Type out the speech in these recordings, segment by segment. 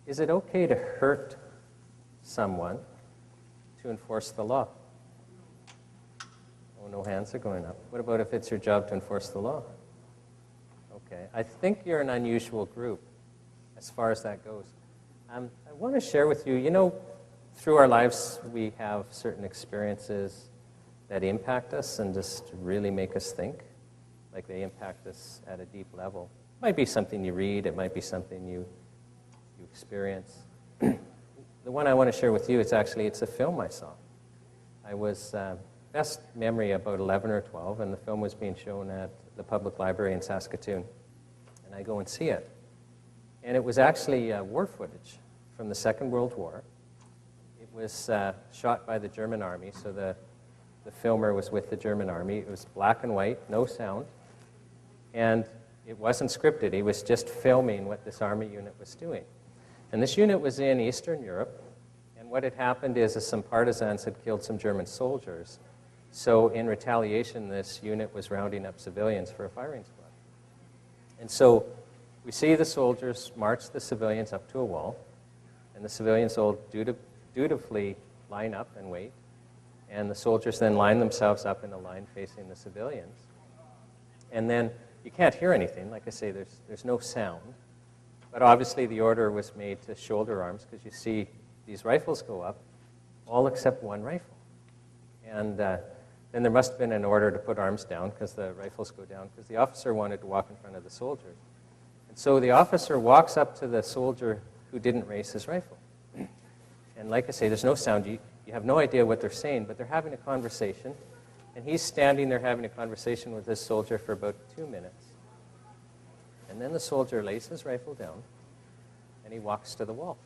is it okay to hurt someone to enforce the law? Oh, no hands are going up. What about if it's your job to enforce the law? Okay, I think you're an unusual group as far as that goes. I want to share with you, you know, through our lives we have certain experiences that impact us and just really make us think, like they impact us at a deep level. It might be something you read, it might be something you experience. The one I want to share with you, it's a film I saw. I was, best memory, about 11 or 12, and the film was being shown at the public library in Saskatoon. And I go and see it. And it was actually war footage from the Second World War. It was shot by the German Army, so the filmer was with the German Army. It was black and white, no sound. And it wasn't scripted. He was just filming what this army unit was doing. And this unit was in Eastern Europe. And what had happened is some partisans had killed some German soldiers. So in retaliation, this unit was rounding up civilians for a firing squad. And so we see the soldiers march the civilians up to a wall. And the civilians all dutifully line up and wait. And the soldiers then line themselves up in a line facing the civilians. And then you can't hear anything. Like I say, there's no sound. But obviously the order was made to shoulder arms because you see these rifles go up, all except one rifle. And then there must have been an order to put arms down because the rifles go down because the officer wanted to walk in front of the soldiers. And so the officer walks up to the soldier who didn't raise his rifle. And like I say, there's no sound. You have no idea what they're saying, but they're having a conversation. And he's standing there having a conversation with this soldier for about 2 minutes. And then the soldier lays his rifle down, and he walks to the wall.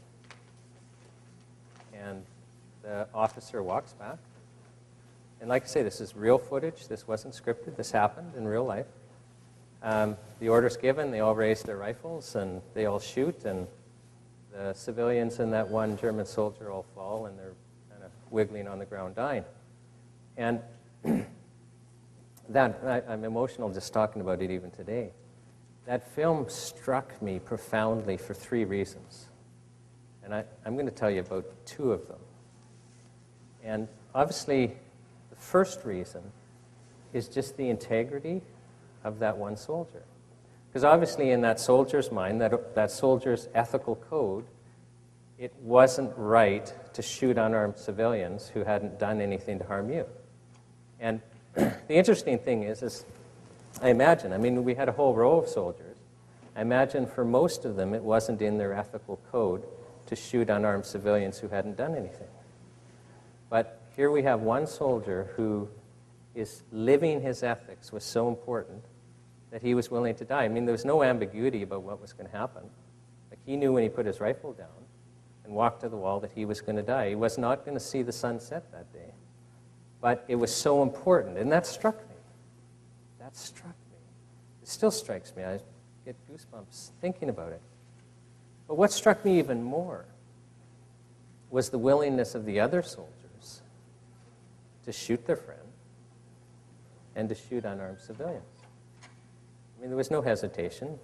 And the officer walks back. And like I say, this is real footage. This wasn't scripted. This happened in real life. The order's given. They all raise their rifles, and they all shoot. And the civilians and that one German soldier all fall, and they're kind of wiggling on the ground, dying. And I'm emotional just talking about it even today. That film struck me profoundly for 3 reasons. And I'm going to tell you about 2 of them. And obviously, the first reason is just the integrity of that one soldier. Because obviously in that soldier's mind, that soldier's ethical code, it wasn't right to shoot unarmed civilians who hadn't done anything to harm you. And the interesting thing is I imagine, we had a whole row of soldiers. I imagine for most of them, it wasn't in their ethical code to shoot unarmed civilians who hadn't done anything. But here we have one soldier who is living his ethics was so important that he was willing to die. There was no ambiguity about what was going to happen. Like he knew when he put his rifle down and walked to the wall that he was going to die. He was not going to see the sun set that day. But it was so important, and that struck me. That struck me. It still strikes me. I get goosebumps thinking about it. But what struck me even more was the willingness of the other soldiers to shoot their friend and to shoot unarmed civilians. There was no hesitation.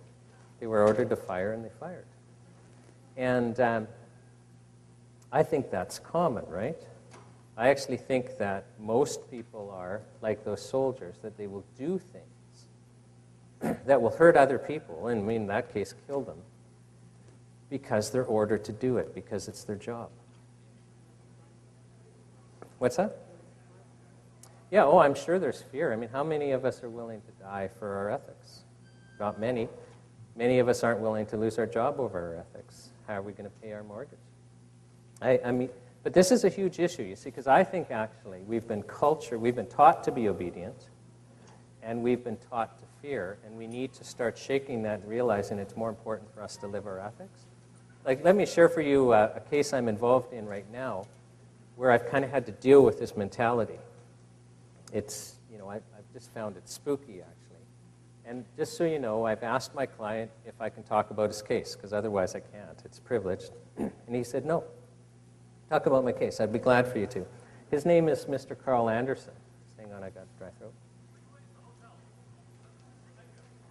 They were ordered to fire, and they fired. And I think that's common, right? I actually think that most people are like those soldiers, that they will do things that will hurt other people, and in that case, kill them, because they're ordered to do it, because it's their job. What's that? Yeah, I'm sure there's fear. How many of us are willing to die for our ethics? Not many. Many of us aren't willing to lose our job over our ethics. How are we going to pay our mortgage? But this is a huge issue, you see, because I think actually we've been taught to be obedient, and we've been taught to fear, and we need to start shaking that and realizing it's more important for us to live our ethics. Like, let me share for you a case I'm involved in right now where I've kind of had to deal with this mentality. It's, I've just found it spooky, actually. And just so you know, I've asked my client if I can talk about his case, because otherwise I can't. It's privileged. And he said, no. Talk about my case. I'd be glad for you to. His name is Mr. Carl Anderson. Hang on, I got dry throat.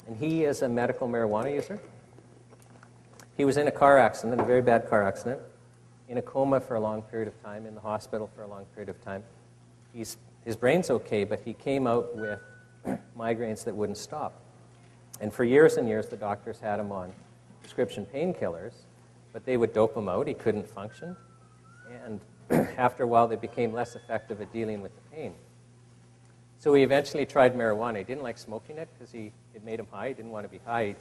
And he is a medical marijuana user. He was in a car accident, a very bad car accident, in a coma for a long period of time, in the hospital for a long period of time. His brain's okay, but he came out with migraines that wouldn't stop. And for years and years, the doctors had him on prescription painkillers, but they would dope him out. He couldn't function. And after a while, they became less effective at dealing with the pain. So he eventually tried marijuana. He didn't like smoking it because it made him high. He didn't want to be high.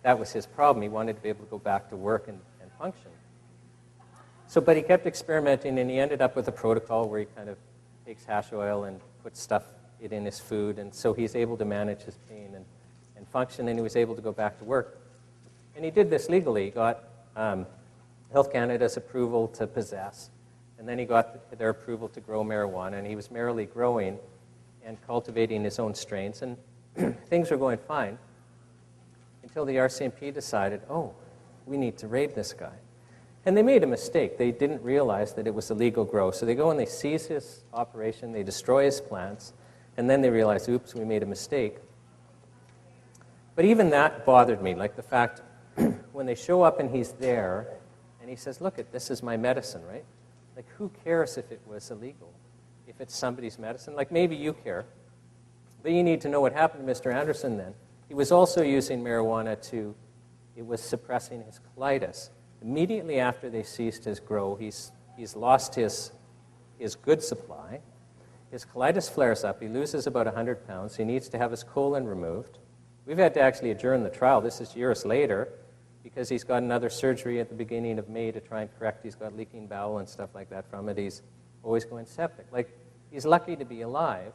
That was his problem. He wanted to be able to go back to work and function. But he kept experimenting, and he ended up with a protocol where he kind of takes hash oil and puts stuff in his food, and so he's able to manage his pain and function, and he was able to go back to work. And he did this legally. He got Health Canada's approval to possess, and then he got their approval to grow marijuana, and he was merrily growing and cultivating his own strains, and things were going fine until the RCMP decided, oh, we need to raid this guy. And they made a mistake. They didn't realize that it was a legal grow. So they go and they seize his operation, they destroy his plants, and then they realize, oops, we made a mistake. But even that bothered me, like the fact when they show up and he's there, and he says, look, this is my medicine, right? Like, who cares if it was illegal? If it's somebody's medicine? Like, maybe you care. But you need to know what happened to Mr. Anderson then. He was also using marijuana it was suppressing his colitis. Immediately after they seized his grow, he's lost his good supply. His colitis flares up. He loses about 100 pounds. He needs to have his colon removed. We've had to actually adjourn the trial. This is years later because he's got another surgery at the beginning of May to try and correct. He's got leaking bowel and stuff like that from it. He's always going septic. Like, he's lucky to be alive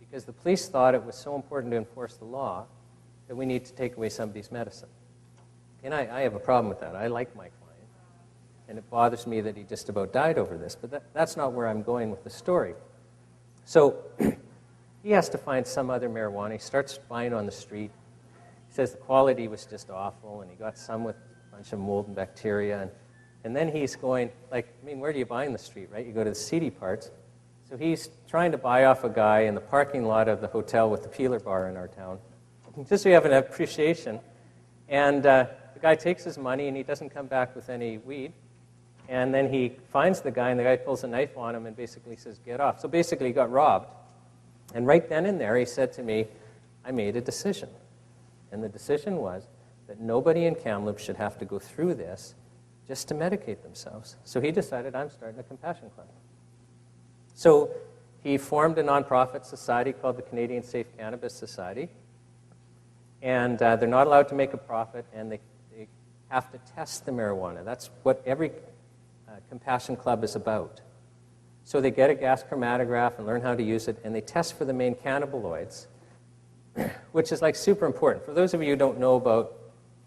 because the police thought it was so important to enforce the law that we need to take away somebody's medicine. And I have a problem with that. I like my client, and it bothers me that he just about died over this, but that's not where I'm going with the story. So he has to find some other marijuana. He starts buying on the street. He says the quality was just awful, and he got some with a bunch of mold and bacteria, and then he's going, where do you buy in the street, right? You go to the seedy parts. So he's trying to buy off a guy in the parking lot of the hotel with the peeler bar in our town, just so you have an appreciation. And the guy takes his money, and he doesn't come back with any weed. And then he finds the guy, and the guy pulls a knife on him and basically says, get off. So basically, he got robbed. And right then and there, he said to me, I made a decision. And the decision was that nobody in Kamloops should have to go through this just to medicate themselves. So he decided, I'm starting a compassion club. So he formed a nonprofit society called the Canadian Safe Cannabis Society. And they're not allowed to make a profit, and they have to test the marijuana. That's what every compassion club is about. So they get a gas chromatograph and learn how to use it, and they test for the main cannabinoids, which is super important. For those of you who don't know about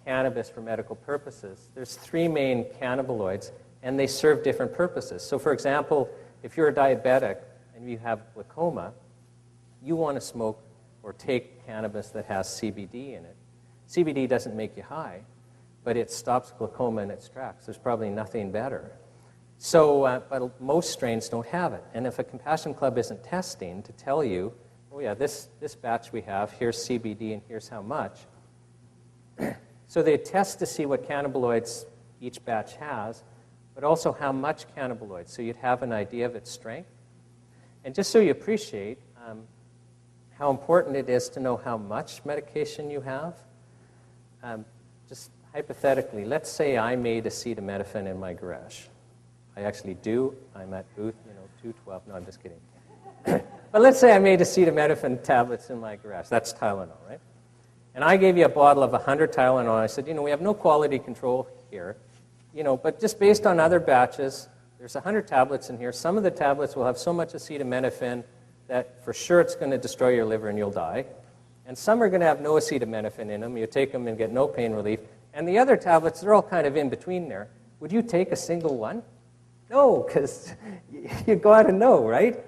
cannabis for medical purposes, there's 3 main cannabinoids, and they serve different purposes. So for example, if you're a diabetic and you have glaucoma, you want to smoke or take cannabis that has CBD in it. CBD doesn't make you high, but it stops glaucoma in its tracks. There's probably nothing better. So, but most strains don't have it. And if a compassion club isn't testing to tell you, oh yeah, this batch we have, here's CBD and here's how much. So they test to see what cannabinoids each batch has, but also how much cannabinoids. So you'd have an idea of its strength. And just so you appreciate how important it is to know how much medication you have, just hypothetically, let's say I made acetaminophen in my garage. I actually do. I'm at booth, 212. No, I'm just kidding. But let's say I made acetaminophen tablets in my garage. That's Tylenol, right? And I gave you a bottle of 100 Tylenol. I said, we have no quality control here, but just based on other batches, there's 100 tablets in here. Some of the tablets will have so much acetaminophen that for sure it's going to destroy your liver and you'll die. And some are going to have no acetaminophen in them. You take them and get no pain relief. And the other tablets, they're all kind of in between there. Would you take a single one? No, because you got to know, right?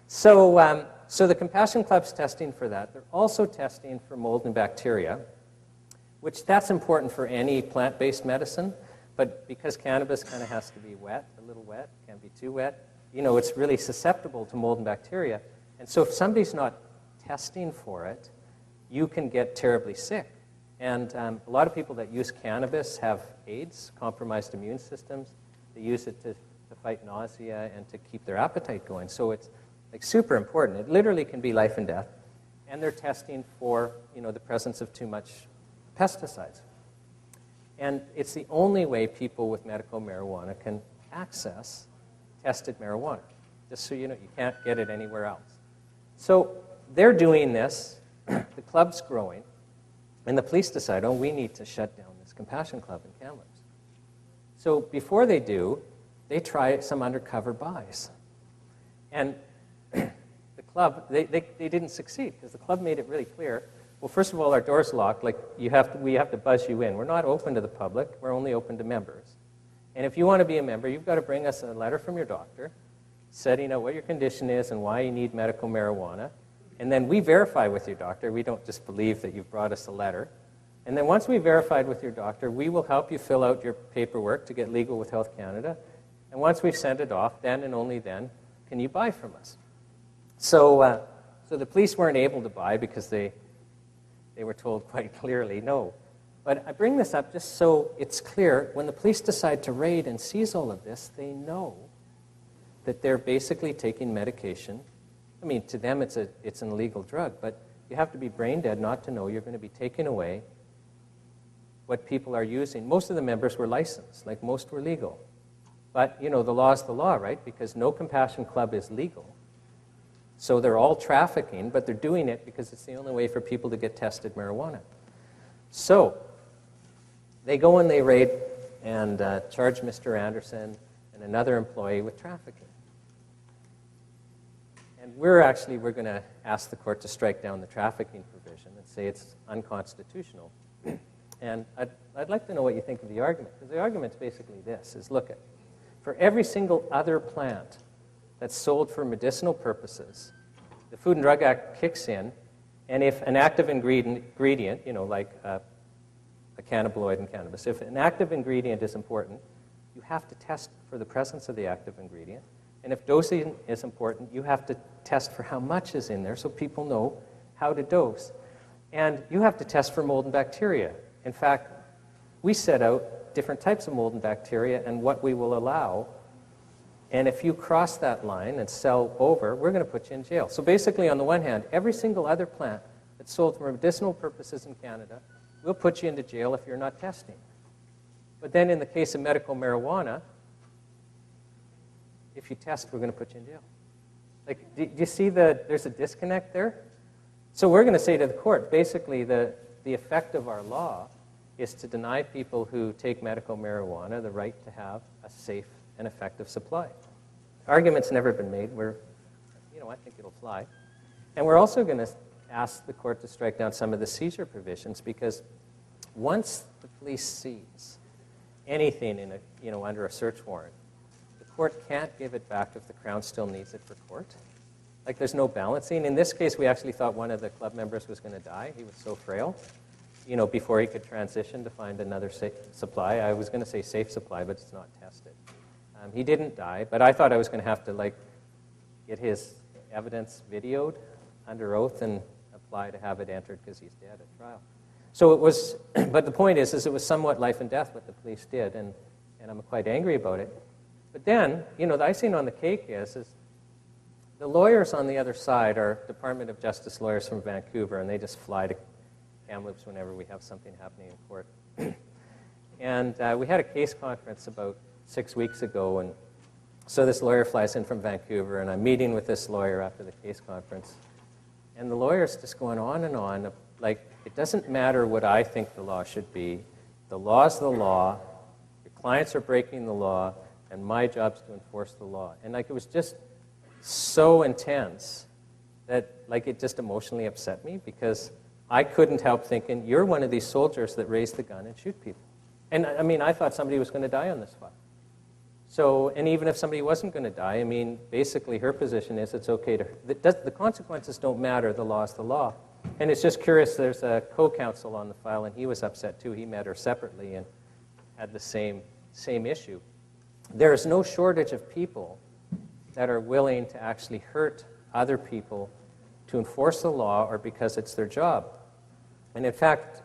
So the Compassion Club's testing for that. They're also testing for mold and bacteria, which that's important for any plant-based medicine. But because cannabis kind of has to be wet, a little wet, can't be too wet, it's really susceptible to mold and bacteria. And so if somebody's not testing for it, you can get terribly sick. And a lot of people that use cannabis have AIDS, compromised immune systems. They use it to fight nausea and to keep their appetite going. So it's like super important. It literally can be life and death. And they're testing for, the presence of too much pesticides. And it's the only way people with medical marijuana can access tested marijuana. Just so you know, you can't get it anywhere else. So they're doing this, the club's growing, and the police decide, we need to shut down this compassion club in Kamloops. So before they do, they try some undercover buys. And the club, they didn't succeed, because the club made it really clear, well, first of all, our door's locked, we have to buzz you in. We're not open to the public, we're only open to members. And if you want to be a member, you've got to bring us a letter from your doctor setting out what your condition is and why you need medical marijuana. And then we verify with your doctor. We don't just believe that you've brought us a letter. And then once we verified with your doctor, we will help you fill out your paperwork to get legal with Health Canada. And once we've sent it off, then and only then can you buy from us. So the police weren't able to buy because they were told quite clearly no. But I bring this up just so it's clear. When the police decide to raid and seize all of this, they know that they're basically taking medication. I mean, to them it's an illegal drug, but you have to be brain dead not to know you're going to be taking away what people are using. Most of the members were licensed, like most were legal. But, the law is the law, right? Because no compassion club is legal. So they're all trafficking, but they're doing it because it's the only way for people to get tested marijuana. So they go and they raid and charge Mr. Anderson and another employee with trafficking. And we're going to ask the court to strike down the trafficking provision and say it's unconstitutional. And I'd like to know what you think of the argument, because the argument's basically this, is look at, for every single other plant that's sold for medicinal purposes, the Food and Drug Act kicks in, and if an active ingredient, like a cannabinoid in cannabis, if an active ingredient is important, you have to test for the presence of the active ingredient. And if dosing is important, you have to test for how much is in there so people know how to dose. And you have to test for mold and bacteria. In fact, we set out different types of mold and bacteria and what we will allow. And if you cross that line and sell over, we're going to put you in jail. So basically, on the one hand, every single other plant that's sold for medicinal purposes in Canada, we'll put you into jail if you're not testing. But then in the case of medical marijuana, if you test, we're going to put you in jail. Like, do you see there's a disconnect there? So we're going to say to the court, basically, the effect of our law is to deny people who take medical marijuana the right to have a safe and effective supply. Argument's never been made. I think it'll fly. And we're also going to ask the court to strike down some of the seizure provisions, because once the police seize anything under a search warrant, the court can't give it back if the Crown still needs it for court. Like, there's no balancing. In this case, we actually thought one of the club members was going to die. He was so frail, before he could transition to find another supply. I was going to say safe supply, but it's not tested. He didn't die, but I thought I was going to have to, get his evidence videoed under oath and apply to have it entered because he's dead at trial. So it was, but the point is it was somewhat life and death what the police did, and I'm quite angry about it. But then, the icing on the cake is the lawyers on the other side are Department of Justice lawyers from Vancouver, and they just fly to Kamloops whenever we have something happening in court. And we had a case conference about 6 weeks ago, and so this lawyer flies in from Vancouver, and I'm meeting with this lawyer after the case conference. And the lawyer's just going on and on, it doesn't matter what I think the law should be. The law's the law. Your clients are breaking the law, and my job's to enforce the law. And it was just so intense that it just emotionally upset me, because I couldn't help thinking, you're one of these soldiers that raise the gun and shoot people. And I thought somebody was going to die on this file. So, and even if somebody wasn't going to die, basically her position is it's okay to, the consequences don't matter, the law's the law. And it's just curious, there's a co-counsel on the file, and he was upset too. He met her separately and had the same issue. There is no shortage of people that are willing to actually hurt other people to enforce the law or because it's their job. And in fact,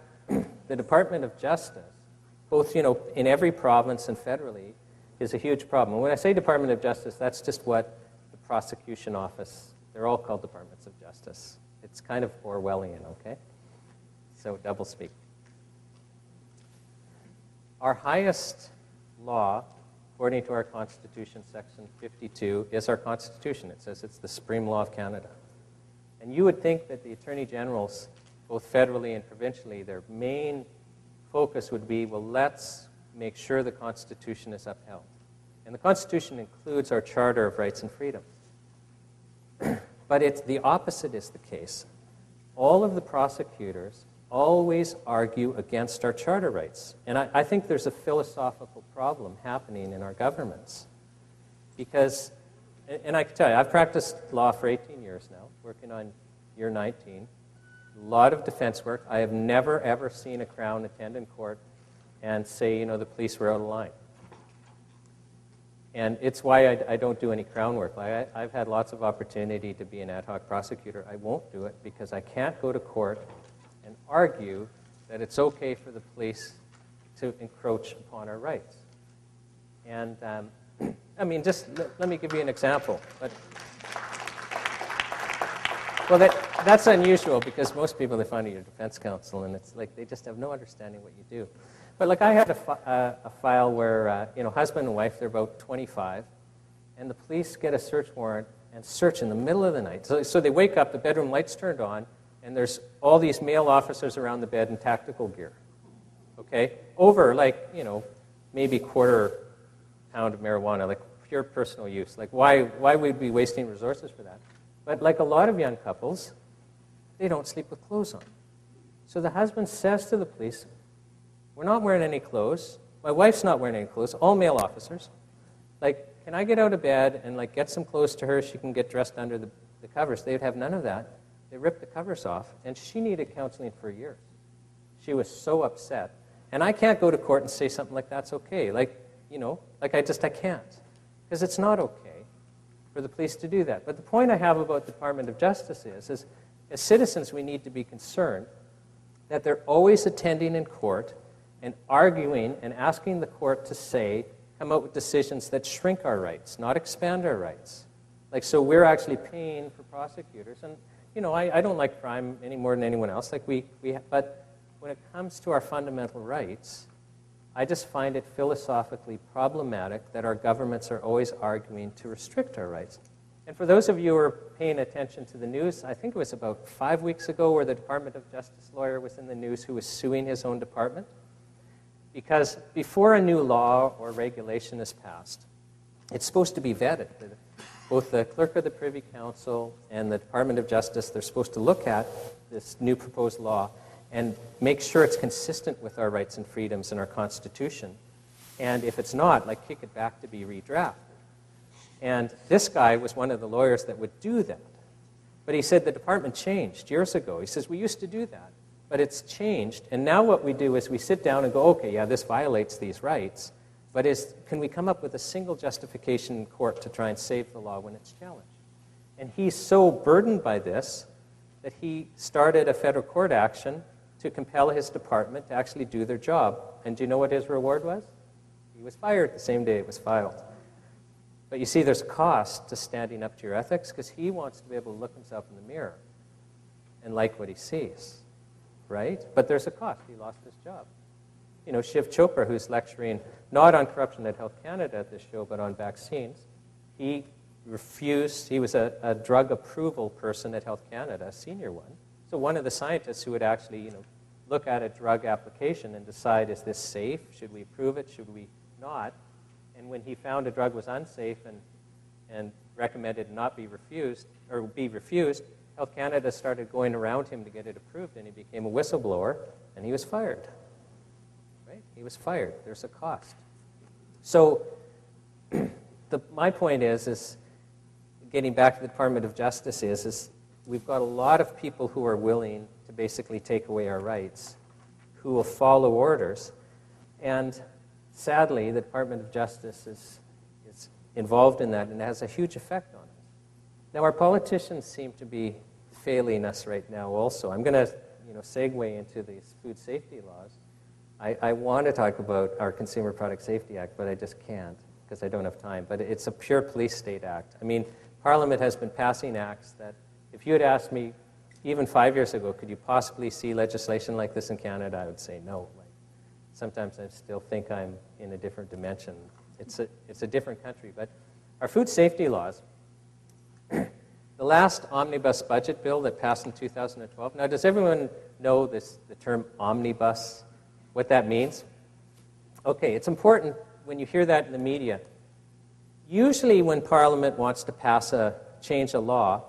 the Department of Justice, both, in every province and federally, is a huge problem. And when I say Department of Justice, that's just what the prosecution office, they're all called Departments of Justice. It's kind of Orwellian, okay? So doublespeak. Our highest law, according to our Constitution, Section 52, is our Constitution. It says it's the supreme law of Canada. And you would think that the Attorney Generals, both federally and provincially, their main focus would be, well, let's make sure the Constitution is upheld. And the Constitution includes our Charter of Rights and Freedoms. But the opposite is the case. All of the prosecutors always argue against our charter rights. And I think there's a philosophical problem happening in our governments. Because, and I can tell you, I've practiced law for 18 years now, working on year 19. A lot of defense work. I have never, ever seen a Crown attend in court and say, the police were out of line. And it's why I don't do any Crown work. I've had lots of opportunity to be an ad hoc prosecutor. I won't do it because I can't go to court and argue that it's okay for the police to encroach upon our rights. And, just let me give you an example. Well, that's unusual because most people, they find your defense counsel, and it's like they just have no understanding what you do. But I had a file where, husband and wife, they're about 25, and the police get a search warrant and search in the middle of the night. So they wake up, the bedroom light's turned on, and there's all these male officers around the bed in tactical gear, okay? Over, maybe quarter pound of marijuana, like pure personal use. Why would we be wasting resources for that? But like a lot of young couples, they don't sleep with clothes on. So the husband says to the police, we're not wearing any clothes. My wife's not wearing any clothes, all male officers. Can I get out of bed and get some clothes to her? She can get dressed under the covers. They'd have none of that. They ripped the covers off, and she needed counseling for years. She was so upset. And I can't go to court and say something like that's okay. I can't. Because it's not okay for the police to do that. But the point I have about the Department of Justice is as citizens, we need to be concerned that they're always attending in court and arguing and asking the court to come out with decisions that shrink our rights, not expand our rights. So we're actually paying for prosecutors. And, I don't like crime any more than anyone else. But when it comes to our fundamental rights, I just find it philosophically problematic that our governments are always arguing to restrict our rights. And for those of you who are paying attention to the news, I think it was about 5 weeks ago where the Department of Justice lawyer was in the news who was suing his own department. Because before a new law or regulation is passed, it's supposed to be vetted. Both the Clerk of the Privy Council and the Department of Justice, they're supposed to look at this new proposed law and make sure it's consistent with our rights and freedoms in our Constitution. And if it's not, kick it back to be redrafted. And this guy was one of the lawyers that would do that. But he said the department changed years ago. He says, we used to do that, but it's changed. And now what we do is we sit down and go, okay, yeah, this violates these rights, but can we come up with a single justification in court to try and save the law when it's challenged? And he's so burdened by this that he started a federal court action to compel his department to actually do their job. And do you know what his reward was? He was fired the same day it was filed. But you see, there's a cost to standing up to your ethics because he wants to be able to look himself in the mirror and like what he sees, right? But there's a cost. He lost his job. Shiv Chopra, who's lecturing not on corruption at Health Canada at this show, but on vaccines, he refused. He was a drug approval person at Health Canada, a senior one. So one of the scientists who would actually, look at a drug application and decide, is this safe? Should we approve it? Should we not? And when he found a drug was unsafe and recommended not be refused, Health Canada started going around him to get it approved, and he became a whistleblower, and he was fired. Right? He was fired. There's a cost. So my point is getting back to the Department of Justice is we've got a lot of people who are willing to basically take away our rights, who will follow orders, and sadly, the Department of Justice is involved in that, and it has a huge effect on us. Now, our politicians seem to be failing us right now also. I'm going to segue into these food safety laws, I want to talk about our Consumer Product Safety Act, but I just can't because I don't have time. But it's a pure police state act. I mean, Parliament has been passing acts that, if you had asked me even 5 years ago, could you possibly see legislation like this in Canada, I would say no. Like, sometimes I still think I'm in a different dimension. It's a different country. But our food safety laws, the last omnibus budget bill that passed in 2012, now does everyone know the term omnibus, what that means? Okay, it's important when you hear that in the media. Usually when Parliament wants to change a law,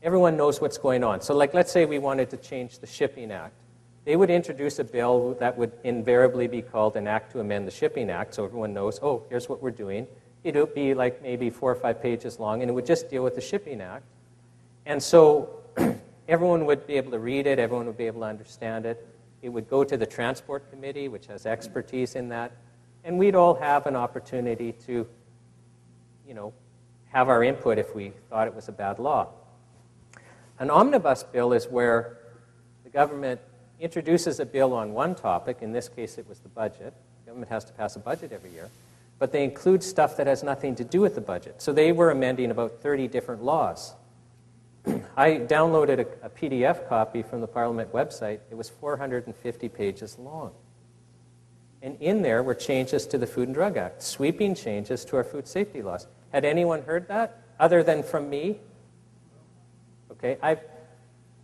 everyone knows what's going on. So like, let's say we wanted to change the Shipping Act. They would introduce a bill that would invariably be called an Act to Amend the Shipping Act, so everyone knows, oh, here's what we're doing. It would be like maybe 4 or 5 pages long, and it would just deal with the Shipping Act. And so everyone would be able to read it, everyone would be able to understand it. It would go to the Transport Committee, which has expertise in that, and we'd all have an opportunity to, have our input if we thought it was a bad law. An omnibus bill is where the government introduces a bill on one topic. In this case, it was the budget. The government has to pass a budget every year. But they include stuff that has nothing to do with the budget. So they were amending about 30 different laws. I downloaded a PDF copy from the Parliament website. It was 450 pages long. And in there were changes to the Food and Drug Act, sweeping changes to our food safety laws. Had anyone heard that, other than from me? Okay,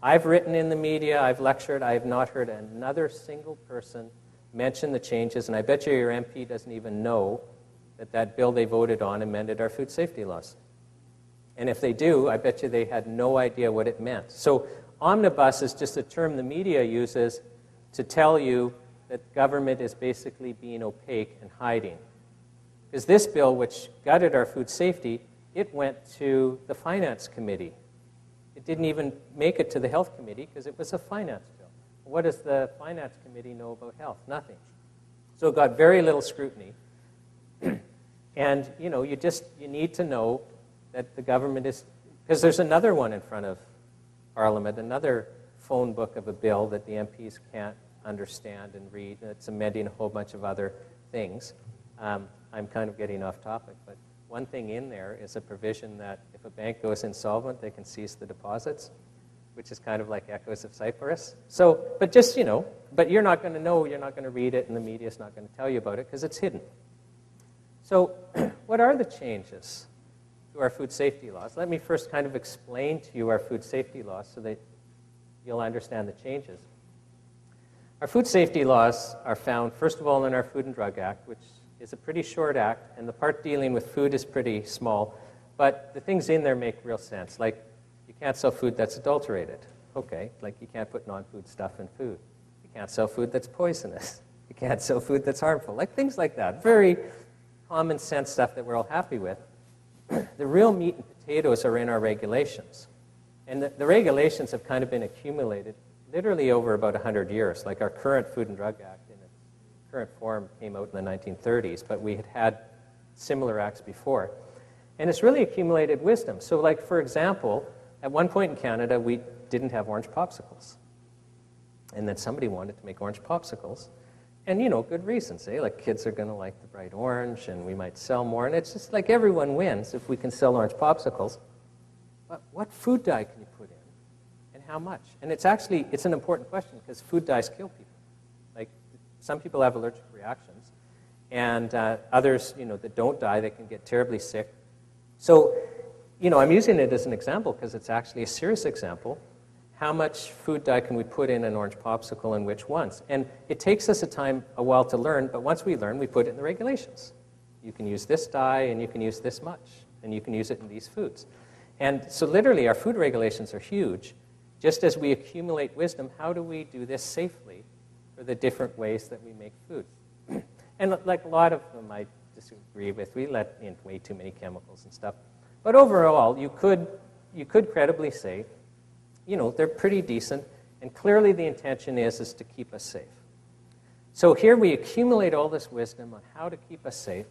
I've written in the media, I've lectured, I have not heard another single person mention the changes, and I bet you your MP doesn't even know that bill they voted on amended our food safety laws. And if they do, I bet you they had no idea what it meant. So omnibus is just a term the media uses to tell you that government is basically being opaque and hiding. Because this bill, which gutted our food safety, it went to the Finance Committee. It didn't even make it to the Health Committee because it was a finance bill. What does the Finance Committee know about health? Nothing. So it got very little scrutiny. And, you need to know that the government is, because there's another one in front of Parliament, another phone book of a bill that the MPs can't understand and read, and it's amending a whole bunch of other things. I'm kind of getting off topic, but one thing in there is a provision that if a bank goes insolvent, they can seize the deposits, which is kind of like Echoes of Cyprus. So, but just, but you're not going to know, you're not going to read it, and the media's not going to tell you about it because it's hidden. So what are the changes to our food safety laws? Let me first kind of explain to you our food safety laws so that you'll understand the changes. Our food safety laws are found, first of all, in our Food and Drug Act, which is a pretty short act, and the part dealing with food is pretty small, but the things in there make real sense. Like, you can't sell food that's adulterated. Okay, like you can't put non-food stuff in food. You can't sell food that's poisonous. You can't sell food that's harmful. Like things like that. Very common sense stuff that we're all happy with. The real meat and potatoes are in our regulations. And the regulations have kind of been accumulated literally over about 100 years. Like our current Food and Drug Act in its current form came out in the 1930s, but we had similar acts before. And it's really accumulated wisdom. So like, for example, at one point in Canada, we didn't have orange popsicles. And then somebody wanted to make orange popsicles. And, good reasons, eh? Like kids are going to like the bright orange, and we might sell more. And it's just like everyone wins if we can sell orange popsicles. But what food dye can you put in, and how much? And it's an important question because food dyes kill people. Like some people have allergic reactions, and others, that don't die, they can get terribly sick. So, I'm using it as an example because it's actually a serious example. How much food dye can we put in an orange popsicle and which ones? And it takes us a while to learn, but once we learn, we put it in the regulations. You can use this dye, and you can use this much, and you can use it in these foods. And so literally, our food regulations are huge. Just as we accumulate wisdom, how do we do this safely for the different ways that we make food? And like a lot of them I disagree with. We let in way too many chemicals and stuff. But overall, you could credibly say, they're pretty decent, and clearly the intention is to keep us safe. So here we accumulate all this wisdom on how to keep us safe,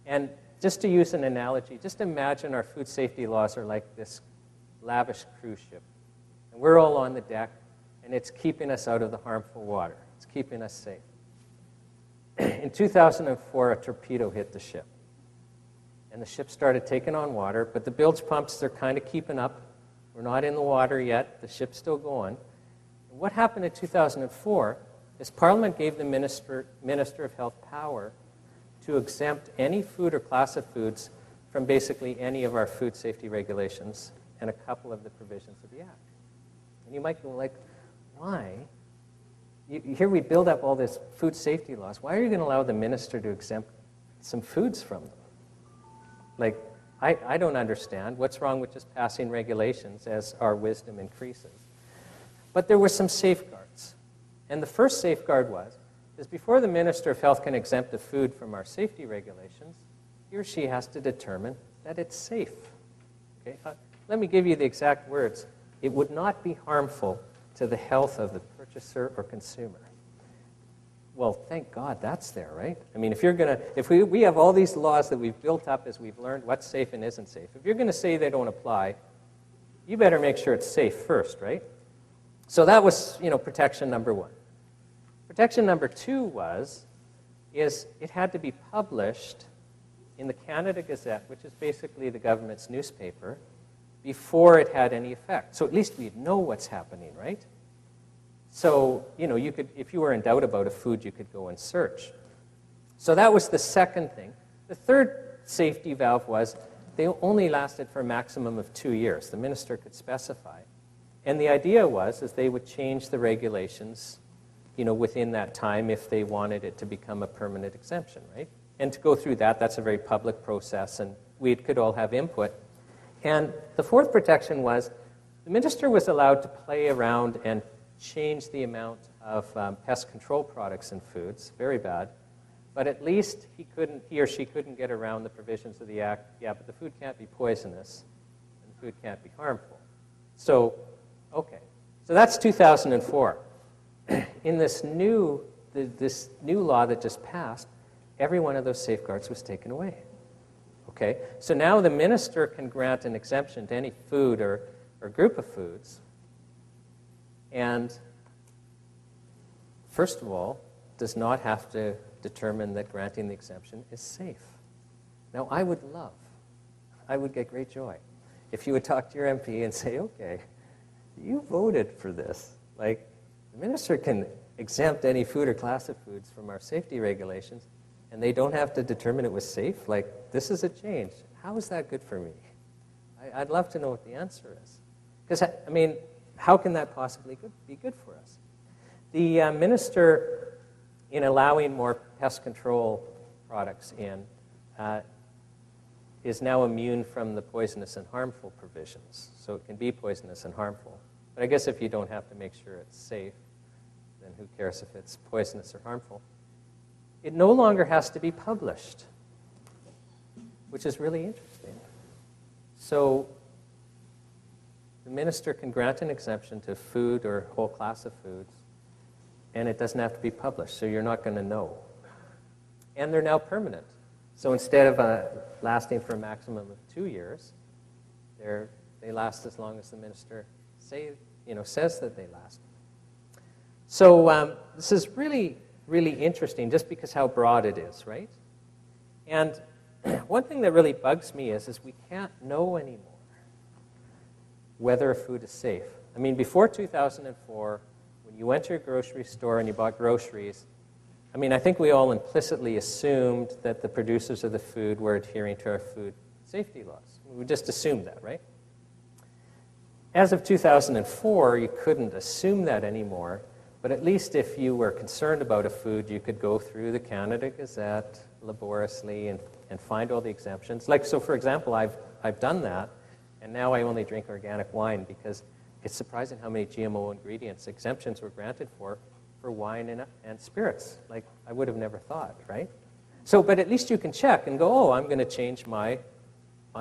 and just to use an analogy, just imagine our food safety laws are like this lavish cruise ship, and we're all on the deck, and it's keeping us out of the harmful water. It's keeping us safe. In 2004, a torpedo hit the ship. And the ship started taking on water, but the bilge pumps, they're kind of keeping up. We're not in the water yet. The ship's still going. And what happened in 2004 is Parliament gave the Minister of Health power to exempt any food or class of foods from basically any of our food safety regulations and a couple of the provisions of the Act. And you might go like, why? Here we build up all this food safety laws. Why are you going to allow the minister to exempt some foods from them? Like, I don't understand. What's wrong with just passing regulations as our wisdom increases? But there were some safeguards. And the first safeguard is before the Minister of Health can exempt a food from our safety regulations, he or she has to determine that it's safe. Okay? Let me give you the exact words. It would not be harmful to the health of the purchaser or consumer. Well, thank God that's there, right? I mean, if we have all these laws that we've built up as we've learned what's safe and isn't safe. If you're going to say they don't apply, you better make sure it's safe first, right? So that was, protection number one. Protection number two is it had to be published in the Canada Gazette, which is basically the government's newspaper, before it had any effect. So at least we'd know what's happening, right? So, you could, if you were in doubt about a food, you could go and search. So that was the second thing. The third safety valve was they only lasted for a maximum of 2 years. The minister could specify. And the idea is they would change the regulations, within that time if they wanted it to become a permanent exemption, right? And to go through that, that's a very public process, and we could all have input. And the fourth protection was the minister was allowed to play around and change the amount of pest control products in foods, very bad, but at least he or she couldn't get around the provisions of the Act. Yeah, but the food can't be poisonous, and the food can't be harmful. So, okay, so that's 2004. In this new law that just passed, every one of those safeguards was taken away. Okay, so now the minister can grant an exemption to any food or group of foods. And first of all, does not have to determine that granting the exemption is safe. Now, I would get great joy if you would talk to your MP and say, okay, you voted for this. Like, the minister can exempt any food or class of foods from our safety regulations, and they don't have to determine it was safe. Like, this is a change. How is that good for me? I'd love to know what the answer is. Because, how can that possibly be good for us? The minister, in allowing more pest control products in, is now immune from the poisonous and harmful provisions. So it can be poisonous and harmful. But I guess if you don't have to make sure it's safe, then who cares if it's poisonous or harmful? It no longer has to be published, which is really interesting. So the minister can grant an exemption to food or whole class of foods, and it doesn't have to be published, so you're not going to know. And they're now permanent. So instead of lasting for a maximum of 2 years, they last as long as the minister says that they last. So this is really, really interesting just because how broad it is, right? And one thing that really bugs me is we can't know anymore whether a food is safe. I mean, before 2004, when you went to a grocery store and you bought groceries, I think we all implicitly assumed that the producers of the food were adhering to our food safety laws. We just assumed that, right? As of 2004, you couldn't assume that anymore, but at least if you were concerned about a food, you could go through the Canada Gazette laboriously and find all the exemptions. Like, so for example, I've done that, and now I only drink organic wine because it's surprising how many GMO ingredients exemptions were granted for wine and spirits. Like, I would have never thought, right? So, but at least you can check and go, oh, I'm going to change my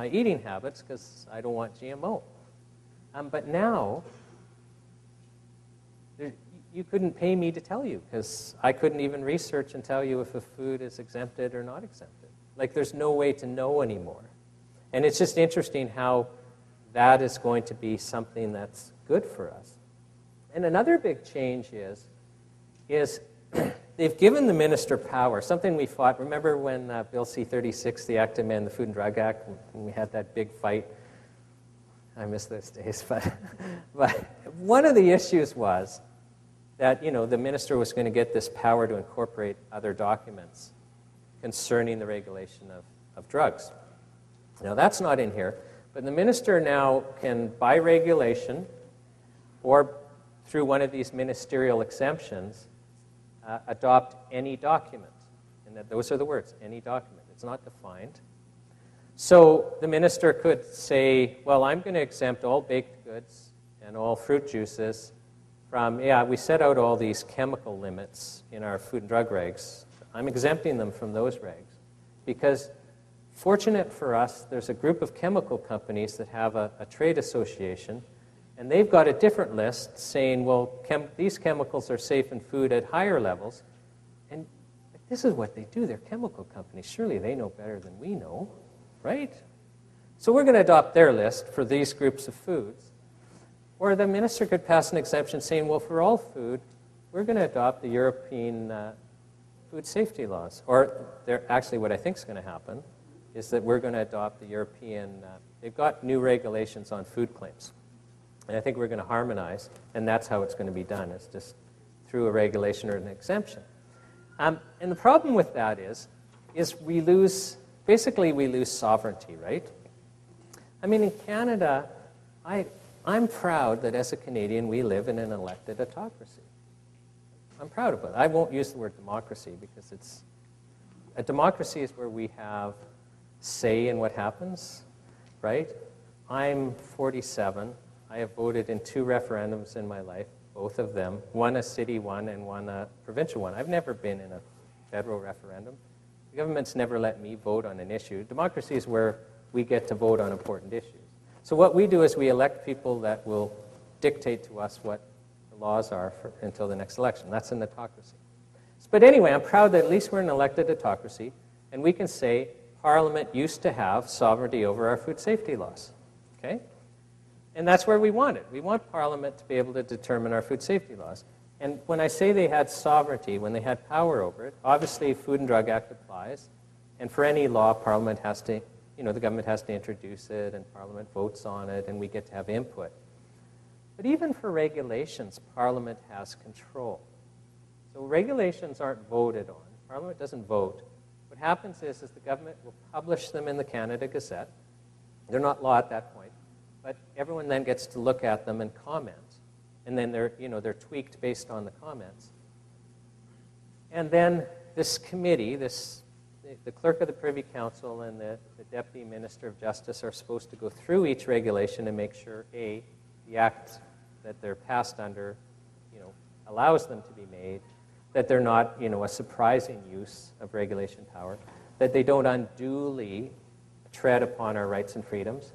eating habits because I don't want GMO. But now, you couldn't pay me to tell you because I couldn't even research and tell you if a food is exempted or not exempted. Like, there's no way to know anymore. And it's just interesting how that is going to be something that's good for us. And another big change is they've given the minister power, something we fought. Remember when Bill C-36, the Act to Amend the Food and Drug Act, when we had that big fight? I miss those days. But one of the issues was that, the minister was going to get this power to incorporate other documents concerning the regulation of drugs. Now, that's not in here, but the minister now can, by regulation or through one of these ministerial exemptions, adopt any document. And those are the words, any document. It's not defined. So the minister could say, well, I'm going to exempt all baked goods and all fruit juices from, we set out all these chemical limits in our food and drug regs. I'm exempting them from those regs because, fortunate for us, there's a group of chemical companies that have a trade association, and they've got a different list saying, well, these chemicals are safe in food at higher levels. And this is what they do. They're chemical companies. Surely they know better than we know, right? So we're going to adopt their list for these groups of foods. Or the minister could pass an exemption saying, well, for all food, we're going to adopt the European food safety laws. Or actually what I think is going to happen is that we're going to adopt the European, they've got new regulations on food claims. And I think we're going to harmonize, and that's how it's going to be done. It's just through a regulation or an exemption. And the problem with that is we lose sovereignty, right? I mean, in Canada, I'm proud that as a Canadian, we live in an elected autocracy. I'm proud of it. I won't use the word democracy because a democracy is where we have say in what happens, right? I'm 47. I have voted in 2 referendums in my life, both of them, one a city one and one a provincial one. I've never been in a federal referendum. The government's never let me vote on an issue. Democracy is where we get to vote on important issues. So what we do is we elect people that will dictate to us what the laws are until the next election. That's an autocracy. But anyway, I'm proud that at least we're an elected autocracy, and we can say Parliament used to have sovereignty over our food safety laws. Okay? And that's where we want it. We want Parliament to be able to determine our food safety laws. And when I say they had sovereignty, when they had power over it, obviously Food and Drug Act applies. And for any law, Parliament has to, the government has to introduce it, and Parliament votes on it, and we get to have input. But even for regulations, Parliament has control. So regulations aren't voted on. Parliament doesn't vote. What happens is the government will publish them in the Canada Gazette. They're not law at that point. But everyone then gets to look at them and comment, and then they're tweaked based on the comments. And then this committee, the clerk of the Privy Council and the Deputy Minister of Justice are supposed to go through each regulation and make sure, A, the act that they're passed under, allows them to be made, that they're not, a surprising use of regulation power, that they don't unduly tread upon our rights and freedoms,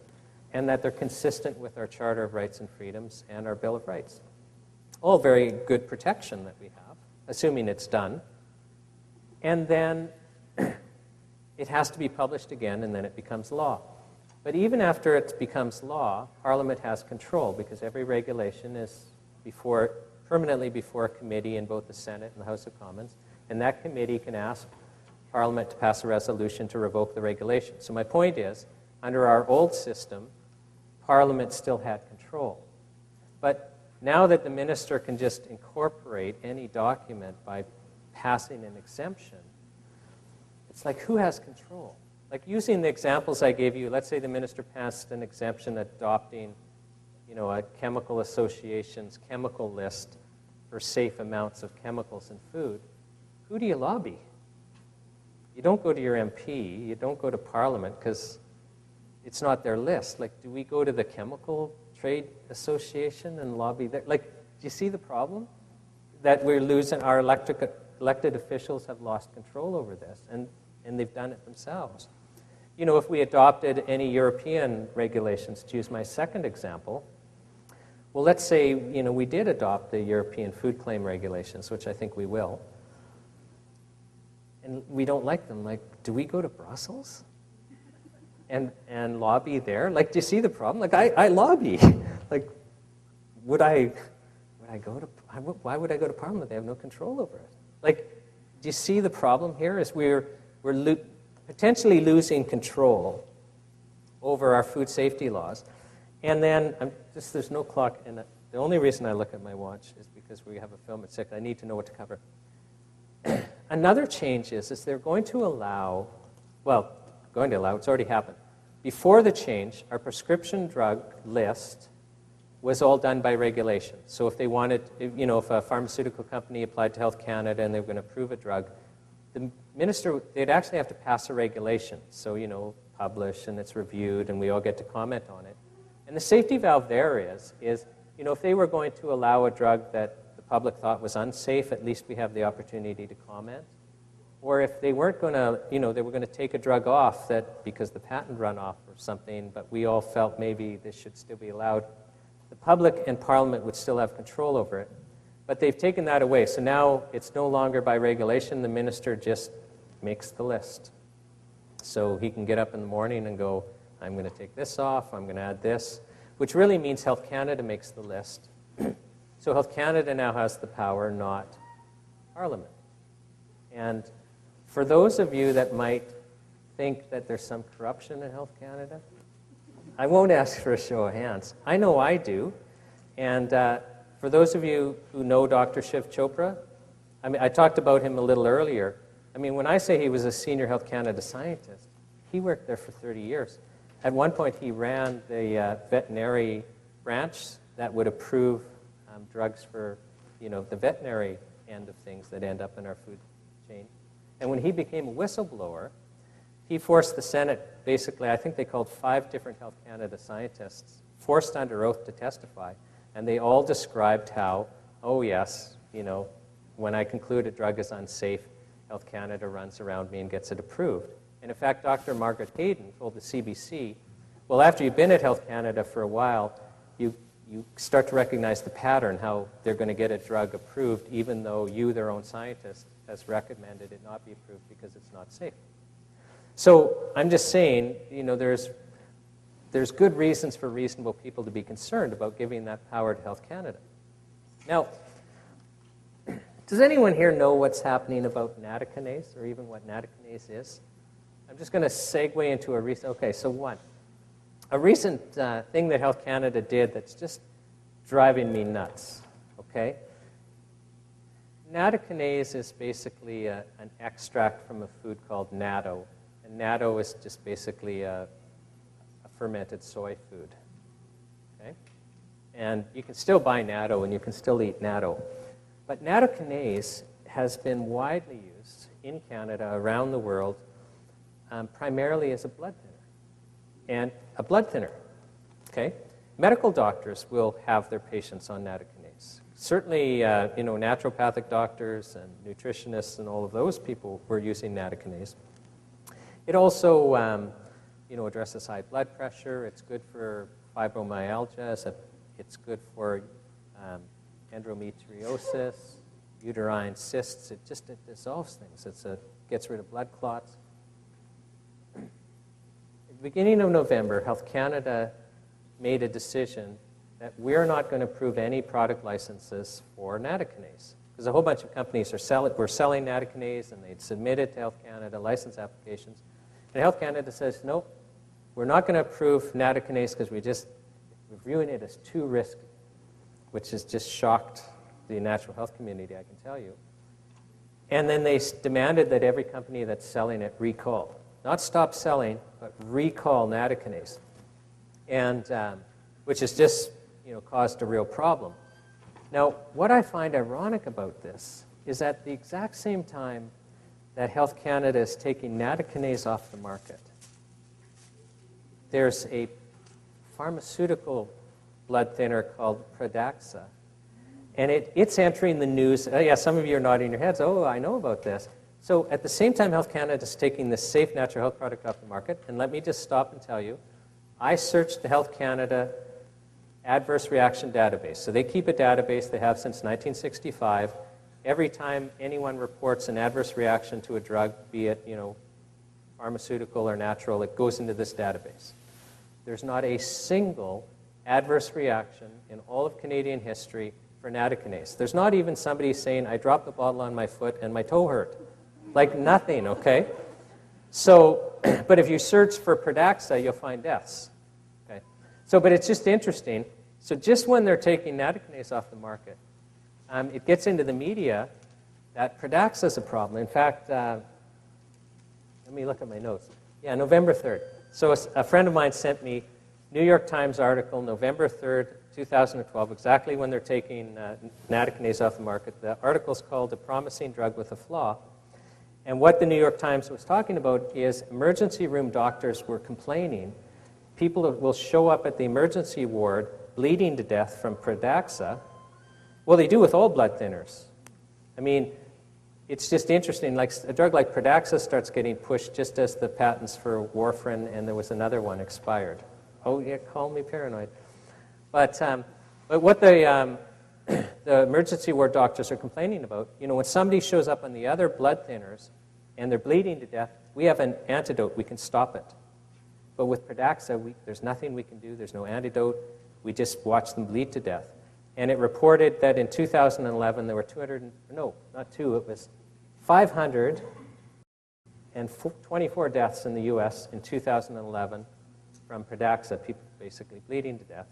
and that they're consistent with our Charter of Rights and Freedoms and our Bill of Rights. All very good protection that we have, assuming it's done. And then it has to be published again, and then it becomes law. But even after it becomes law, Parliament has control, because every regulation is permanently before a committee in both the Senate and the House of Commons, and that committee can ask Parliament to pass a resolution to revoke the regulation. So my point is, under our old system, Parliament still had control. But now that the minister can just incorporate any document by passing an exemption, it's like, who has control? Like, using the examples I gave you, let's say the minister passed an exemption adopting, a chemical association's chemical list for safe amounts of chemicals in food. Who do you lobby? You don't go to your MP, you don't go to Parliament, because it's not their list. Like, do we go to the Chemical Trade Association and lobby there? Like, do you see the problem? That we're losing, our elected officials have lost control over this, and they've done it themselves. If we adopted any European regulations, to use my second example, well, let's say, we did adopt the European food claim regulations, which I think we will, and we don't like them. Like, do we go to Brussels? and lobby there? Like, do you see the problem? Like, I lobby. Like, why would I go to Parliament? They have no control over it. Like, do you see the problem here? Is we're potentially losing control over our food safety laws. And then, there's no clock, and the only reason I look at my watch is because we have a film at 6. I need to know what to cover. Another change is they're going to allow, it's already happened. Before the change, our prescription drug list was all done by regulation. So if they wanted, if a pharmaceutical company applied to Health Canada and they were going to approve a drug, the minister, they'd actually have to pass a regulation. So, publish, and it's reviewed, and we all get to comment on it. And the safety valve there is, if they were going to allow a drug that the public thought was unsafe, at least we have the opportunity to comment. Or if they weren't going to, they were going to take a drug off that because the patent run off or something, but we all felt maybe this should still be allowed, the public and Parliament would still have control over it. But they've taken that away. So now it's no longer by regulation. The minister just makes the list. So he can get up in the morning and go, I'm going to take this off, I'm going to add this, which really means Health Canada makes the list. So Health Canada now has the power, not Parliament. And for those of you that might think that there's some corruption in Health Canada, I won't ask for a show of hands. I know I do. And for those of you who know Dr. Shiv Chopra, I talked about him a little earlier. When I say he was a senior Health Canada scientist, he worked there for 30 years. At one point, he ran the veterinary branch that would approve drugs for, the veterinary end of things that end up in our food chain. And when he became a whistleblower, he forced the Senate, basically, I think they called 5 different Health Canada scientists, forced under oath to testify, and they all described how, oh yes, when I conclude a drug is unsafe, Health Canada runs around me and gets it approved. And in fact, Dr. Margaret Hayden told the CBC, well, after you've been at Health Canada for a while, you start to recognize the pattern, how they're going to get a drug approved even though you, their own scientist, has recommended it not be approved because it's not safe. So I'm just saying, there's good reasons for reasonable people to be concerned about giving that power to Health Canada. Now, does anyone here know what's happening about natokinase, or even what natokinase is? I'm just going to segue into a recent, a recent thing that Health Canada did that's just driving me nuts, okay? Natokinase is basically an extract from a food called natto, and natto is just basically a fermented soy food, okay? And you can still buy natto, and you can still eat natto. But natokinase has been widely used in Canada, around the world, primarily as a blood thinner. And a blood thinner, okay? Medical doctors will have their patients on natokinase. Certainly, naturopathic doctors and nutritionists and all of those people were using natokinase. It also, addresses high blood pressure. It's good for fibromyalgia. It's good for endometriosis, uterine cysts. It dissolves things. It gets rid of blood clots. At the beginning of November, Health Canada made a decision that we're not going to approve any product licenses for natokinase. Because a whole bunch of companies were selling natokinase, and they'd submitted to Health Canada license applications. And Health Canada says, nope, we're not going to approve natokinase because we're viewing it as too risky, which has just shocked the natural health community, I can tell you. And then they demanded that every company that's selling it recall. Not stop selling, but recall natokinase. And which has just caused a real problem. Now, what I find ironic about this is at the exact same time that Health Canada is taking natokinase off the market, there's a pharmaceutical blood thinner called Pradaxa. And it's entering the news. Oh, yeah, some of you are nodding your heads. Oh, I know about this. So at the same time, Health Canada is taking this safe natural health product off the market. And let me just stop and tell you, I searched the Health Canada adverse reaction database. So they keep a database they have since 1965. Every time anyone reports an adverse reaction to a drug, be it, pharmaceutical or natural, it goes into this database. There's not a single adverse reaction in all of Canadian history for nattokinase. There's not even somebody saying, I dropped the bottle on my foot and my toe hurt. Like nothing, okay? So, but if you search for Pradaxa, you'll find deaths. Okay? So, but it's just interesting. So just when they're taking nattokinase off the market, it gets into the media that Pradaxa is a problem. In fact, let me look at my notes. Yeah, November 3rd. So a friend of mine sent me New York Times article, November 3rd, 2012, exactly when they're taking nattokinase off the market. The article's called A Promising Drug with a Flaw. And what the New York Times was talking about is emergency room doctors were complaining. People will show up at the emergency ward bleeding to death from Pradaxa. Well, they do with all blood thinners. I mean, it's just interesting. Like a drug like Pradaxa starts getting pushed just as the patents for warfarin and there was another one expired. Oh, yeah, call me paranoid. But what the emergency ward doctors are complaining about, you know, when somebody shows up on the other blood thinners and they're bleeding to death, we have an antidote. We can stop it. But with Pradaxa, there's nothing we can do. There's no antidote. We just watch them bleed to death. And it reported that in 2011, there were 524 deaths in the U.S. in 2011 from Pradaxa, people basically bleeding to death.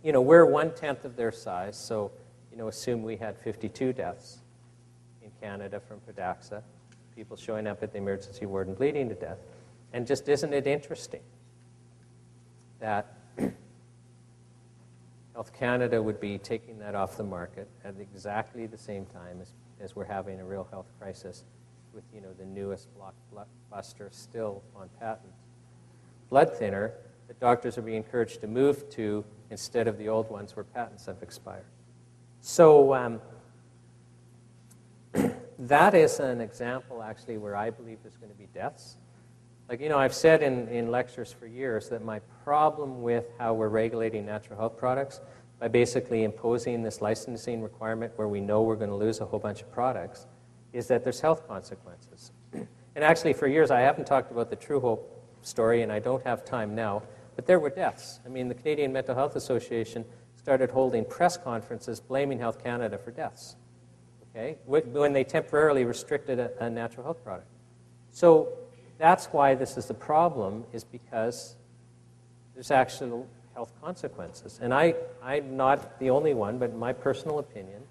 You know, we're 1/10 of their size, so, you know, assume we had 52 deaths in Canada from Pradaxa, people showing up at the emergency ward and bleeding to death. And just isn't it interesting that Health Canada would be taking that off the market at exactly the same time as we're having a real health crisis with, you know, the newest blockbuster still on patent blood thinner that doctors are being encouraged to move to instead of the old ones where patents have expired. So that is an example, actually, where I believe there's going to be deaths. Like, you know, I've said in lectures for years that my problem with how we're regulating natural health products by basically imposing this licensing requirement where we know we're going to lose a whole bunch of products is that there's health consequences. And actually, for years, I haven't talked about the True Hope story, and I don't have time now, but there were deaths. I mean, the Canadian Mental Health Association started holding press conferences blaming Health Canada for deaths, okay, when they temporarily restricted a natural health product. So that's why this is a problem, is because there's actual health consequences. And I'm not the only one, but in my personal opinion,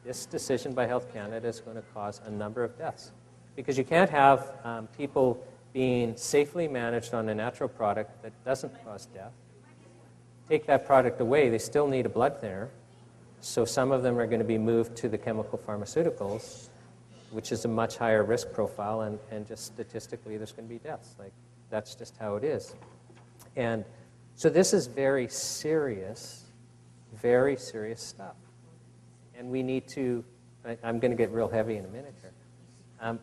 this decision by Health Canada is going to cause a number of deaths. Because you can't have people being safely managed on a natural product that doesn't cause death. Take that product away, they still need a blood thinner. So some of them are going to be moved to the chemical pharmaceuticals, which is a much higher risk profile, and just statistically there's going to be deaths. Like, that's just how it is. And so this is very serious stuff. And we need to, I'm going to get real heavy in a minute here.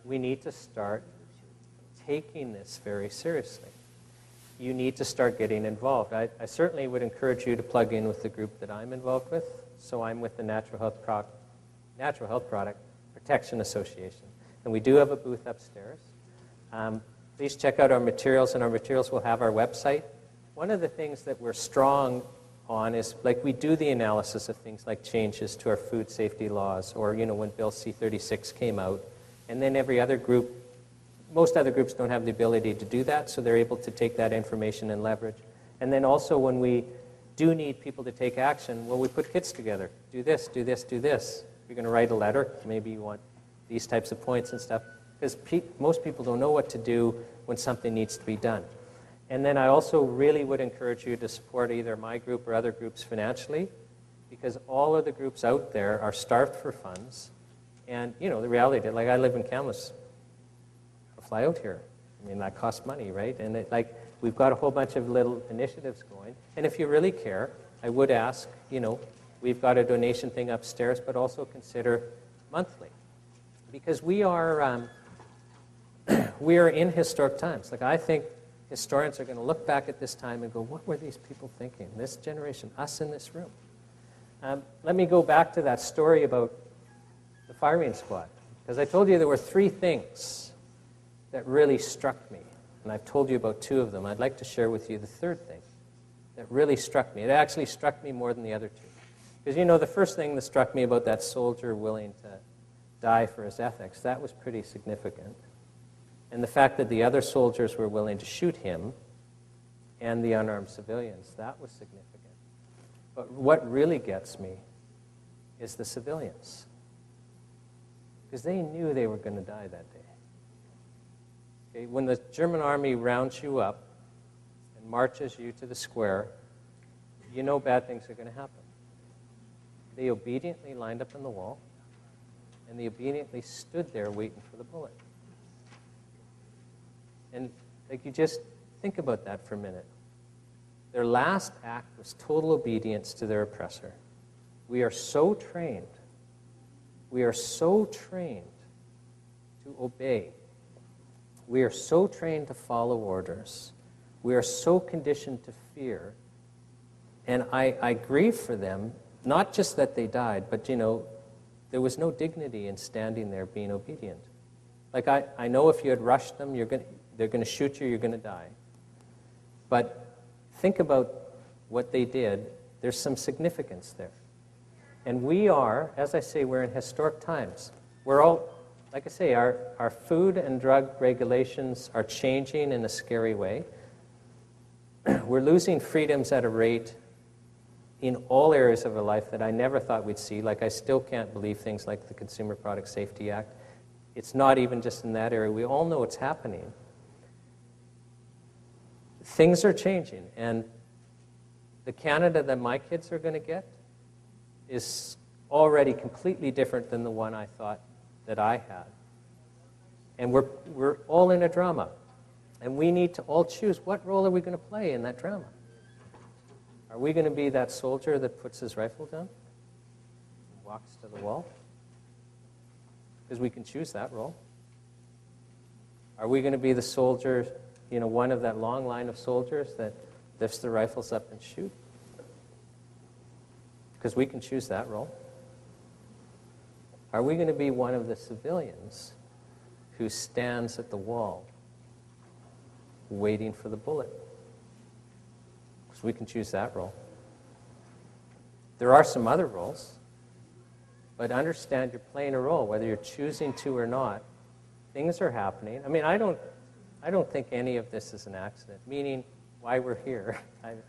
We need to start taking this very seriously. You need to start getting involved. I certainly would encourage you to plug in with the group that I'm involved with. So I'm with the Natural Health Product Protection Association. And we do have a booth upstairs. Please check out our materials, and our materials will have our website. One of the things that we're strong on is, like, we do the analysis of things like changes to our food safety laws, or, you know, when Bill C-36 came out. And then every other group, most other groups don't have the ability to do that, so they're able to take that information and leverage. And then also when we do need people to take action, well, we put kits together. Do this, do this, do this. You're going to write a letter, maybe you want these types of points and stuff, because most people don't know what to do when something needs to be done. And then I also really would encourage you to support either my group or other groups financially, because all of the groups out there are starved for funds. And, you know, the reality, like, I live in Kamloops. I'll fly out here. I mean, that costs money, right? And we've got a whole bunch of little initiatives going. And if you really care, I would ask, you know, we've got a donation thing upstairs, but also consider monthly. Because we are in historic times. Like, I think historians are going to look back at this time and go, what were these people thinking? This generation, us in this room. Let me go back to that story about the firing squad. Because I told you there were three things that really struck me. and I've told you about two of them. I'd like to share with you the third thing that really struck me. It actually struck me more than the other two. Because, the first thing that struck me about that soldier willing to die for his ethics, that was pretty significant. And the fact that the other soldiers were willing to shoot him and the unarmed civilians, that was significant. But what really gets me is the civilians. Because they knew they were going to die that day. Okay? When the German army rounds you up and marches you to the square, you know bad things are going to happen. They obediently lined up on the wall, and they obediently stood there waiting for the bullet. And you just think about that for a minute. Their last act was total obedience to their oppressor. We are so trained. We are so trained to obey. We are so trained to follow orders. We are so conditioned to fear. And I grieve for them, not just that they died, but, there was no dignity in standing there being obedient. I know if you had rushed them, they're going to shoot you, you're going to die. But think about what they did. There's some significance there. And we are, as I say, we're in historic times. We're all, like I say, our food and drug regulations are changing in a scary way. We're losing freedoms at a rate in all areas of our life that I never thought we'd see. I still can't believe things like the Consumer Product Safety Act. It's not even just in that area. We all know it's happening. Things are changing, and the Canada that my kids are going to get is already completely different than the one I thought that I had. And we're all in a drama, and we need to all choose what role are we going to play in that drama. Are we going to be that soldier that puts his rifle down and walks to the wall? Because we can choose that role. Are we going to be the soldier, one of that long line of soldiers that lifts the rifles up and shoot? Because we can choose that role. Are we going to be one of the civilians who stands at the wall waiting for the bullet? Because we can choose that role. There are some other roles, but understand you're playing a role, whether you're choosing to or not. Things are happening. I don't think any of this is an accident, meaning why we're here.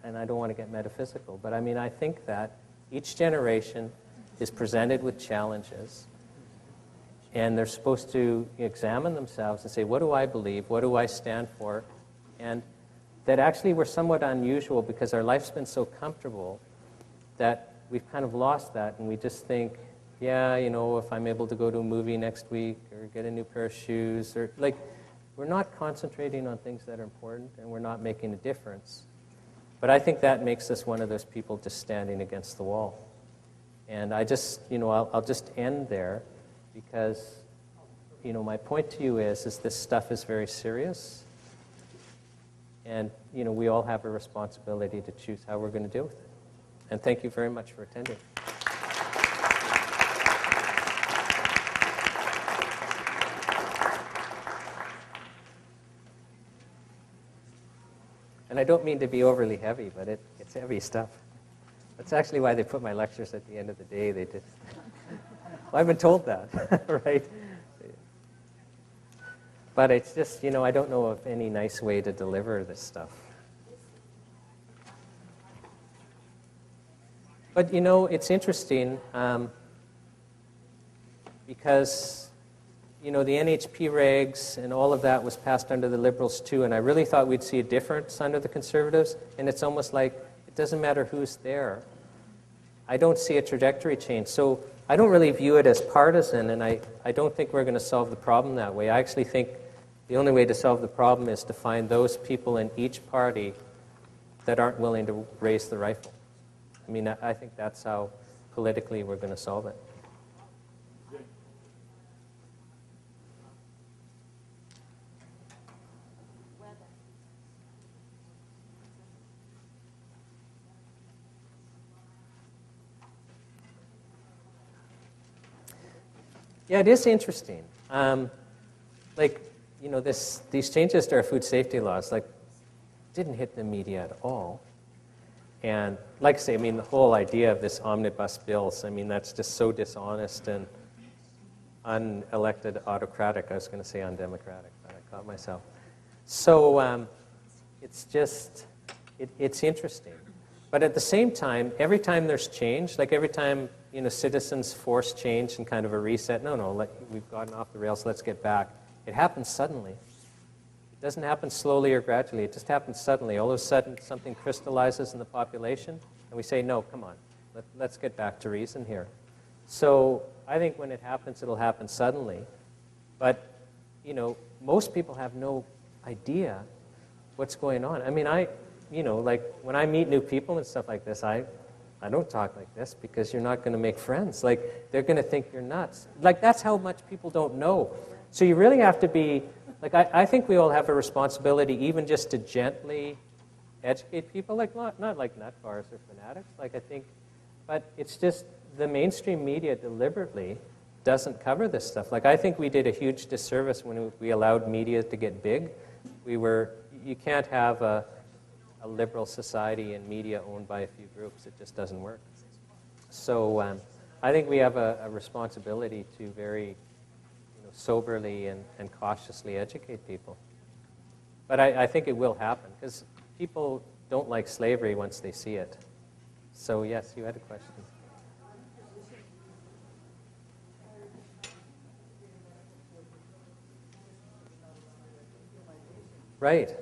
And I don't want to get metaphysical, but I think that each generation is presented with challenges, and they're supposed to examine themselves and say, what do I believe? What do I stand for? And that actually we're somewhat unusual because our life's been so comfortable that we've kind of lost that, and we just think, yeah, if I'm able to go to a movie next week or get a new pair of shoes, or we're not concentrating on things that are important, and we're not making a difference. But I think that makes us one of those people just standing against the wall. And I just, I'll just end there because, my point to you is this stuff is very serious. And, we all have a responsibility to choose how we're going to deal with it. And thank you very much for attending. And I don't mean to be overly heavy, but it's heavy stuff. That's actually why they put my lectures at the end of the day. They did. Well, I've been told that, right? But it's just, I don't know of any nice way to deliver this stuff. But, it's interesting because, the NHP regs and all of that was passed under the Liberals too, and I really thought we'd see a difference under the Conservatives, and it's almost like it doesn't matter who's there. I don't see a trajectory change. So I don't really view it as partisan, and I don't think we're going to solve the problem that way. I actually think the only way to solve the problem is to find those people in each party that aren't willing to raise the rifle. I think that's how politically we're going to solve it. Yeah, it is interesting. these changes to our food safety laws, like, didn't hit the media at all. And like I say, the whole idea of this omnibus bills, that's just so dishonest and unelected autocratic. I was going to say undemocratic, but I caught myself. So it's just, it's interesting. But at the same time, every time there's change, like every time, citizens force change and kind of a reset, we've gotten off the rails, let's get back. It happens suddenly. It doesn't happen slowly or gradually. It just happens suddenly. All of a sudden, something crystallizes in the population, and we say, no, come on, let's get back to reason here. So I think when it happens, it'll happen suddenly. But, most people have no idea what's going on. Like when I meet new people and stuff like this, I don't talk like this because you're not going to make friends. Like, they're going to think you're nuts. Like, that's how much people don't know. So you really have to be, like, I think we all have a responsibility even just to gently educate people, like, not like nut bars or fanatics, like, I think, but it's just the mainstream media deliberately doesn't cover this stuff. Like, I think we did a huge disservice when we allowed media to get big. You can't have a liberal society and media owned by a few groups. It just doesn't work. So I think we have a responsibility to very soberly and cautiously educate people. But I think it will happen, because people don't like slavery once they see it. So yes, you had a question. Right.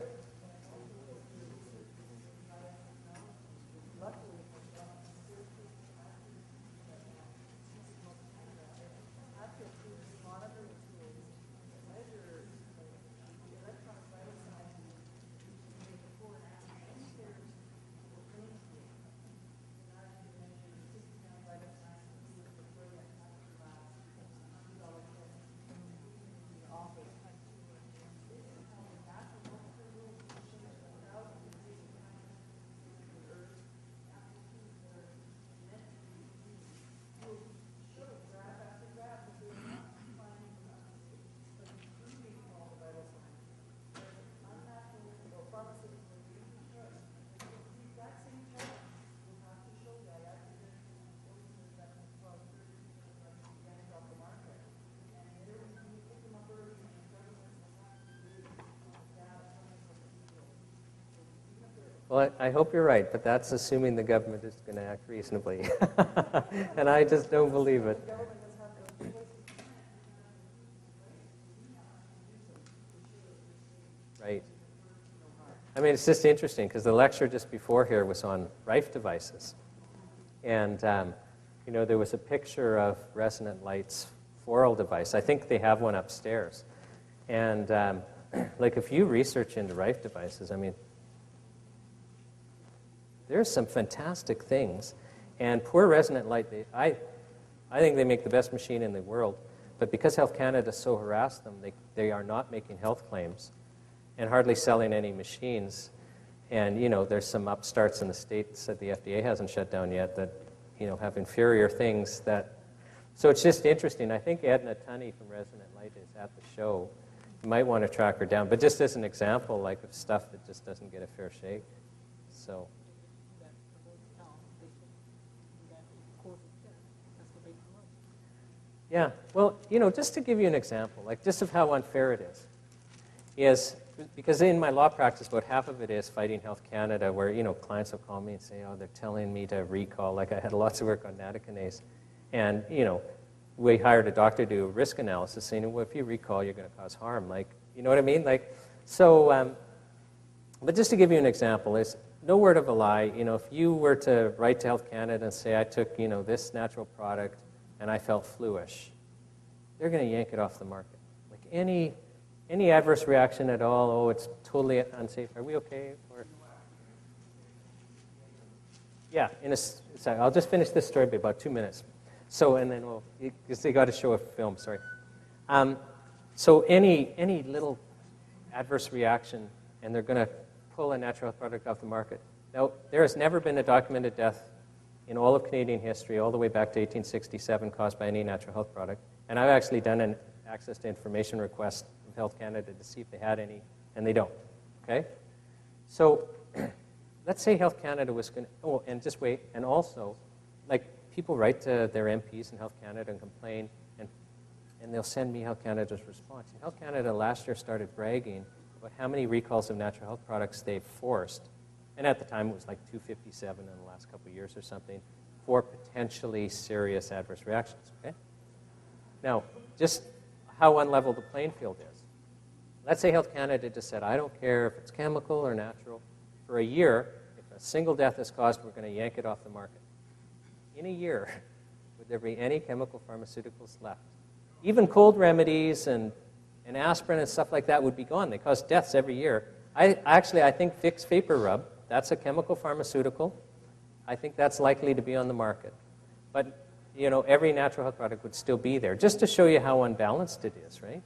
Well, I hope you're right, but that's assuming the government is going to act reasonably. And I just don't believe it. Right. It's just interesting, because the lecture just before here was on Rife devices. And, there was a picture of Resonant Light's Foral device. I think they have one upstairs. And, if you research into Rife devices, there's some fantastic things. And poor Resonant Light, I think they make the best machine in the world. But because Health Canada so harassed them, they are not making health claims and hardly selling any machines. And, there's some upstarts in the States that the FDA hasn't shut down yet that, have inferior things that... So it's just interesting. I think Edna Tunney from Resonant Light is at the show. You might want to track her down. But just as an example, like, of stuff that just doesn't get a fair shake. So... Yeah, well, just to give you an example, like, just of how unfair it is because in my law practice, about half of it is fighting Health Canada, where, clients will call me and say, oh, they're telling me to recall. Like, I had lots of work on nattokinase. And, we hired a doctor to do a risk analysis saying, well, if you recall, you're going to cause harm. Like, you know what I mean? Like, so, but just to give you an example, is no word of a lie. If you were to write to Health Canada and say, I took, this natural product, and I felt fluish, they're going to yank it off the market. Like, any adverse reaction at all, oh, it's totally unsafe. Are we okay? Or... Yeah, sorry, I'll just finish this story in about 2 minutes. So, and then because they got to show a film, sorry. So any little adverse reaction, and they're going to pull a natural health product off the market. Now, there has never been a documented death in all of Canadian history, all the way back to 1867, caused by any natural health product. And I've actually done an access to information request of Health Canada to see if they had any, and they don't, okay? So let's say Health Canada was going to, oh, and just wait, and also, like, people write to their MPs in Health Canada and complain, and they'll send me Health Canada's response. And Health Canada last year started bragging about how many recalls of natural health products they've forced, and at the time it was like 257 in the last couple of years or something, for potentially serious adverse reactions, okay? Now, just how unlevel the playing field is. Let's say Health Canada just said, I don't care if it's chemical or natural. For a year, if a single death is caused, we're going to yank it off the market. In a year, would there be any chemical pharmaceuticals left? Even cold remedies and aspirin and stuff like that would be gone. They cause deaths every year. I think Vicks Vapor Rub, that's a chemical pharmaceutical. I think that's likely to be on the market. But, you know, every natural health product would still be there, just to show you how unbalanced it is, right?